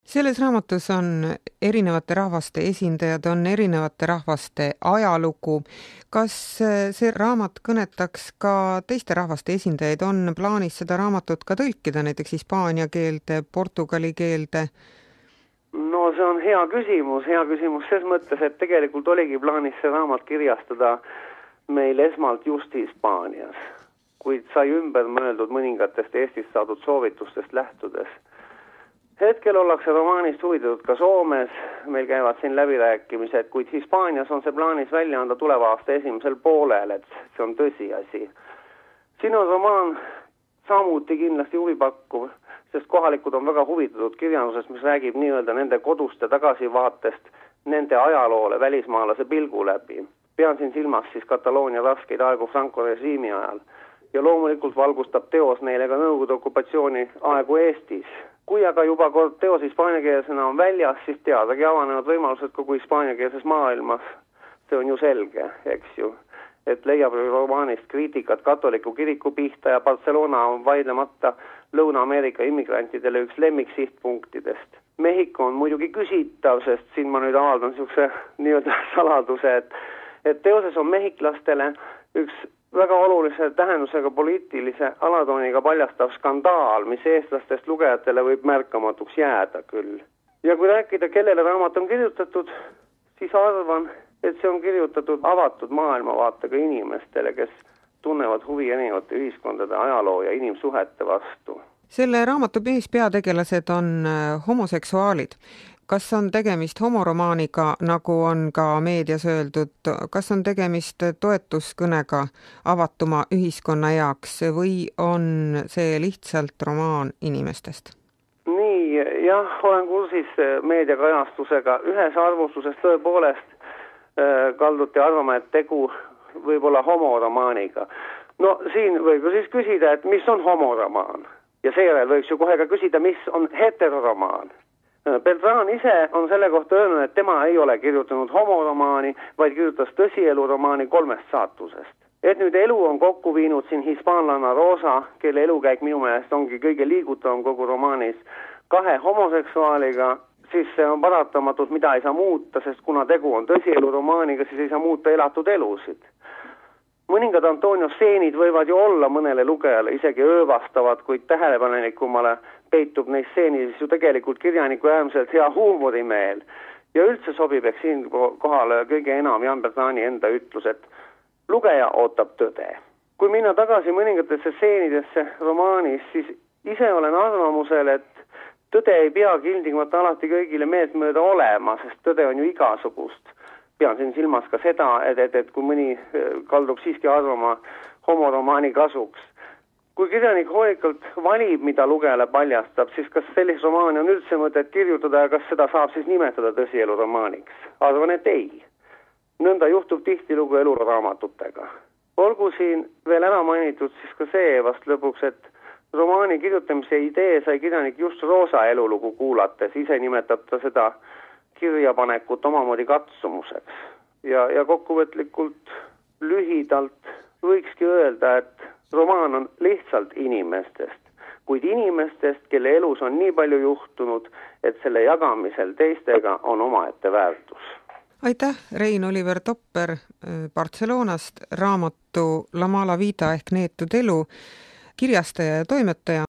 Selles raamatus on erinevate rahvaste esindajad, on erinevate rahvaste ajalugu. Kas see raamat kõnetaks ka teiste rahvaste esindajaid? On plaanis seda raamatut ka tõlkida näiteks hispaania keelde, portugali keelde? No see on hea küsimus ses mõttes, et tegelikult oligi plaanis see raamat kirjastada meil esmalt just Hispaanias, kuid sai ümber mõeldud mõningatest Eestist saadud soovitustest lähtudes. Hetkel ollakse romaanist huvitatud ka Soomes, meil käivad siin läbirääkimised, kuid Hispaanias on see plaanis välja anda tuleva aasta esimesel poolel, et see on tõsiasi. Siin on romaan samuti kindlasti huvipakkuv, sest kohalikud on väga huvitatud kirjandusest, mis räägib nii-öelda nende koduste tagasivaatest nende ajaloole välismaalase pilgu läbi. Pean siin silmas siis Kataloonia raskeid aegu Franco režiimi ajal ja loomulikult valgustab teos neile ka Nõukogude okupatsiooni aegu Eestis. Kui aga juba kord teos hispaaniakeelsena on väljas, siis teadagi avanenud võimalused kogu hispaaniakeelses maailmas. See on ju selge, eks ju, et leiab romaanist kriitikat katoliku kiriku pihta ja Barcelona on vaidlemata Lõuna-Ameerika immigrantidele üks lemmiksihtpunktidest. Mehhiko on muidugi küsitav, sest siin ma nüüd avaldan niisuguse nii-öelda saladuse, et teoses on mehhiklastele üks väga olulise tähendusega poliitilise alatooniga paljastav skandaal, mis eestlastest lugejatele võib märkamatuks jääda küll. Ja kui rääkida, kellele raamat on kirjutatud, siis arvan, et see on kirjutatud avatud maailmavaatega inimestele, kes tunnevad huvi erinevate ühiskondade ajaloo ja inimsuhete vastu. Selle raamatu peategelased on homoseksuaalid. Kas on tegemist homoromaaniga, nagu on ka meedias öeldud, kas on tegemist toetuskõnega avatuma ühiskonna jaoks või on see lihtsalt romaan inimestest? Nii, jah, olen kursis meediakajastusega. Ühes arvustuses tõepoolest kalduti arvama, et tegu võib olla homoromaaniga. No siin võib ju siis küsida, et mis on homoromaan? Ja seejärel võiks ju kohe ka küsida, mis on heteroromaan? Beltran ise on selle kohta öelnud, et tema ei ole kirjutanud homoromaani, vaid kirjutas tõsieluromaani 3 saatusest. Et nüüd elu on kokku viinud siin hispaanlanna Rosa, kelle elukäik minu meelest ongi kõige liigutavam kogu romaanis, 2 homoseksuaaliga, siis see on paratamatult, mida ei saa muuta, sest kuna tegu on tõsieluromaaniga, siis ei saa muuta elatud elusid. Mõningad Antonio stseenid võivad ju olla mõnele lugejale isegi öövastavad, kuid tähelepanelikumale peitub neis stseenides ju tegelikult kirjaniku äärmiselt hea huumorimeel. Ja üldse sobib eks siin kohale kõige enam Jan Bertrani enda ütlus, et lugeja ootab tõde. Kui minna tagasi mõningatesse stseenidesse romaanis, siis ise olen arvamusel, et tõde ei pea ilmtingimata alati kõigile meeltmööda olema, sest tõde on ju igasugust. Pean siin silmas ka seda, et kui mõni kaldub siiski arvama homoromaani kasuks. Kui kirjanik hoolikalt valib, mida lugejale paljastab, siis kas sellist romaani on üldse mõtet kirjutada ja kas seda saab siis nimetada tõsieluromaaniks? Arvan, et ei. Nõnda juhtub tihtilugu eluraamatutega. Olgu siin veel ära mainitud siis ka see vast lõpuks, et romaani kirjutamise idee sai kirjanik just Rosa elulugu kuulates, ise nimetab ta seda kirjapanekut omamoodi katsumuseks. Ja kokkuvõtlikult lühidalt võikski öelda, et romaan on lihtsalt inimestest, kuid inimestest, kelle elus on nii palju juhtunud, et selle jagamisel teistega on omaette väärtus. Aitäh, Rein-Oliver Topper Barcelonast, raamatu La Mala Vida ehk neetud elu, kirjastaja ja toimetaja.